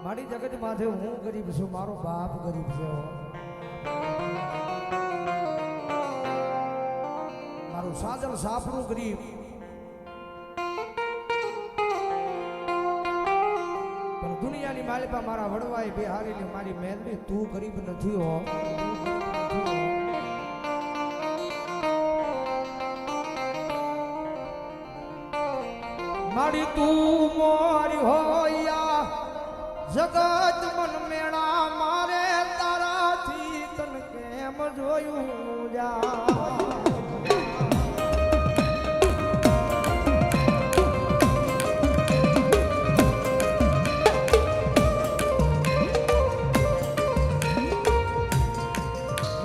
મારી જગત માથે હું ગરીબ છું, મારો બાપ ગરીબ છે, મારું સાજલ સાપરું ગરીબ, પણ દુનિયાની માલિકા મારા વડવાઈ બિહારીને મારી મહેલની તું ગરીબ નથી હો. મારી તું મોરી હોયા જગત મન મેળા મારે તારાથી તન કેમ જોયું જા.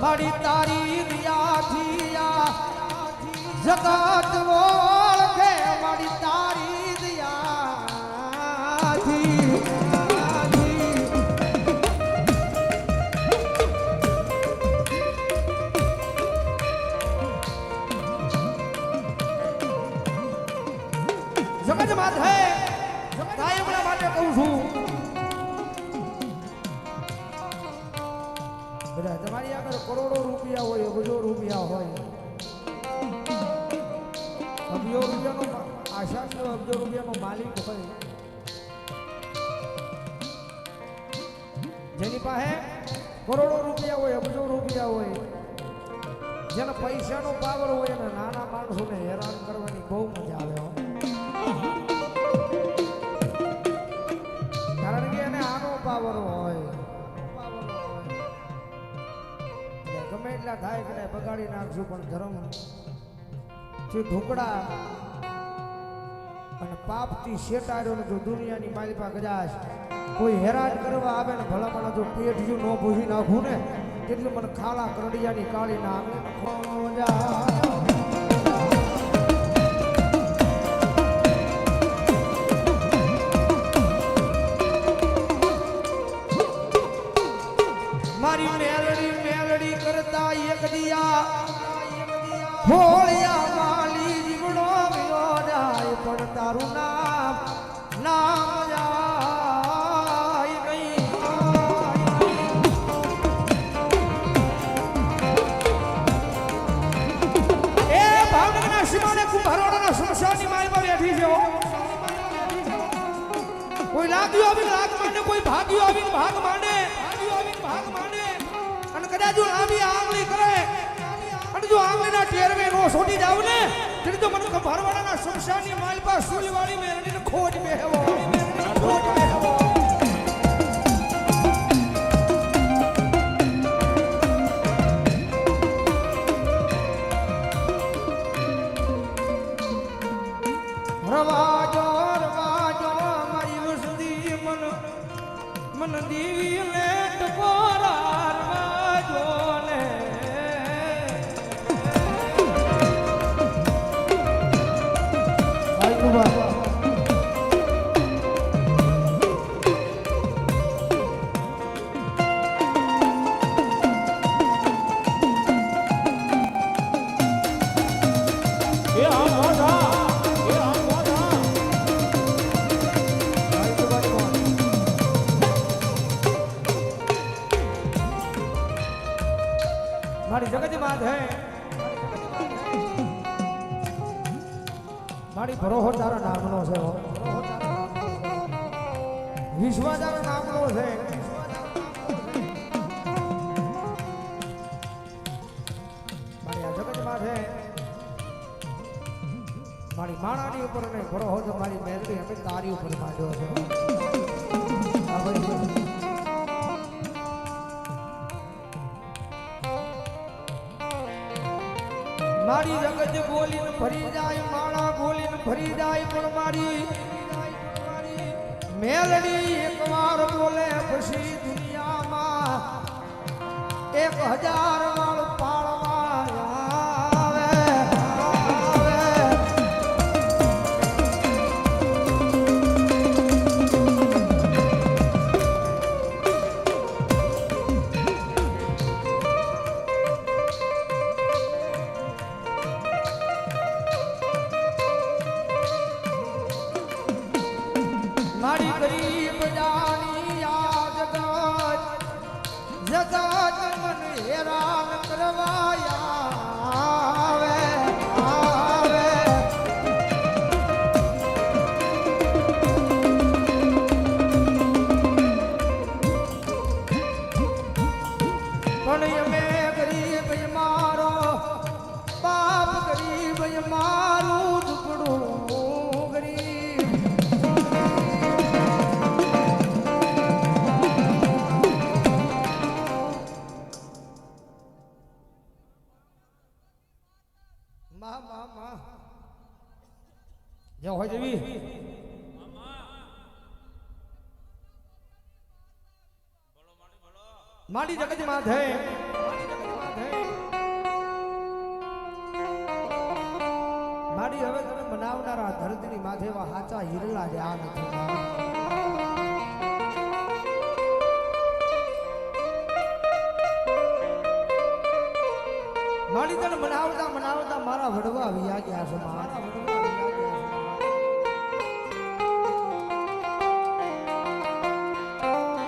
મારી તારી દિયાથી આ જગત ઓળખે, મારી તારી દિયાથી જગત માથે કાયમના માટે કહું છું. બધા તમારી આગળ કરોડો રૂપિયા હોય, અબજો રૂપિયા હોય, અબજો રૂપિયાનો આશાનો અબજો રૂપિયાનો માલિક હોય, જેની પાસે કરોડો રૂપિયા હોય, અબજો રૂપિયા હોય, જેને પૈસાનો પાવર હોય અને નાના માણસોને હેરાન કરવાની બહુ મજા આવે. કારણ કે એને આનો પાવર હોય, ગમે એટલા થાય કે બગાડી નાખશું, પણ ધર્મ થી ઢોકળા અને પાપથી શેટાડ્યો ને જો દુનિયાની માલિકા કદાચ કોઈ હેરાન કરવા આવે ને ભલામણ જો પેટ જો ન ભૂસી નાખું ને કેટલું મને ખાલા કરડિયાની કાળી ના મારી મેલડી મેલડી કરતા એક દિયા હોળિયા માલી જીવડો ગયો જાય, પણ તારું નામ નામ જાય નહીં. એ ભાવનગરના સીમાને કુંભારોના શમશાનની માલમાં બેઠી છે. કોઈ લાગ્યું આવીને લાગ માંડે, કોઈ ભાગ્યું આવીને ભાગ માંડે, અને કદાચ જો લાંબી આંગળી કરે અને જો આંગળીના ટેરવે નો છોડી જાવ ને એટલે તો મને ભરવાડાના શમશાનની માલપા સુલવાળી મેરડીને ખોટ બેહવો, ખોટ બેહવો. રવાજો રવાજો મારી વસતી મન મન દીવી લેટ પોરા રવાજો ને ભાઈ કુમાર મારી જગત માત હે, મારી ભરોહો તારા નામનો છે, વિશ્વ તારા નામનો છે. મારી આ જગત માત હે, મારી માણાની ઉપર નહીં ભરોહો તો મારી મેલડી અમે તારી ઉપર માંડ્યો છે. મારી જગત બોલીને ભરી જાય, માળા બોલીને ભરી જાય, પણ મારી મેલડી એકવાર બોલે પછી દુનિયામાં 1000 વાળ પાળવા આવે. મારી ગરીબ જાની સદા જ મન હેરાન કરવાયા આવે આવે પણ અમે ગરીબ મારો બાપ ગરીબ મારું ઝૂંપડું ગરીબ માં માં માં જો હોય જવી માડી જગત માથે માડી હવે તમે બનાવનારા ધરતીની માથે એવા હાચા હીરલા જ આ નથી માડી તને બનાવતા બનાવતા મારા વડવા વિયા ગયા છે મારા વડવા વિયા ગયા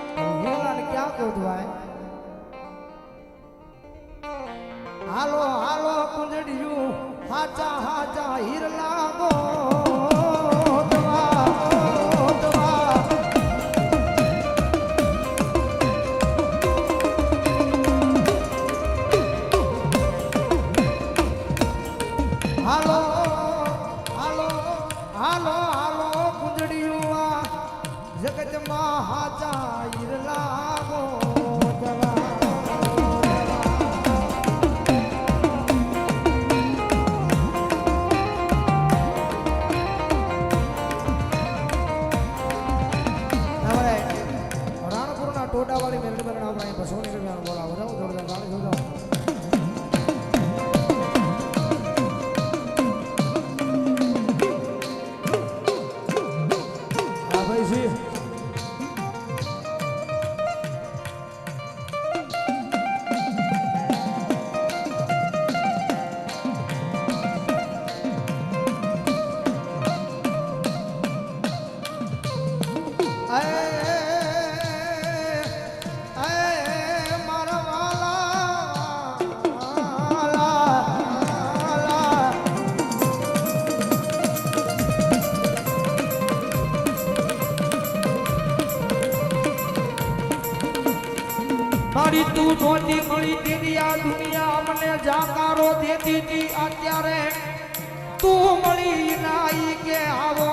છે હીરલાને ક્યાં ગોતવાય હાલો હાલો કુંજડિયું હાચા હાચા હીરલા ગોતવા ગોતવા હાલો હાલો હાલો હાલો કુંજડિયું આ જગતમાં હાચા હીરલા ગોતવા ટોટાવાળી મેરડી બનાવ ભાઈ બસોની રૂપિયા બોલાવો જાઓ જોરદાર ગાડી જોજો હા ભાઈ જી મારી તું નોતી મળી તેની આ દુનિયા મને જાકારો દેતી હતી અત્યારે તું મળી નાઈ કે આવો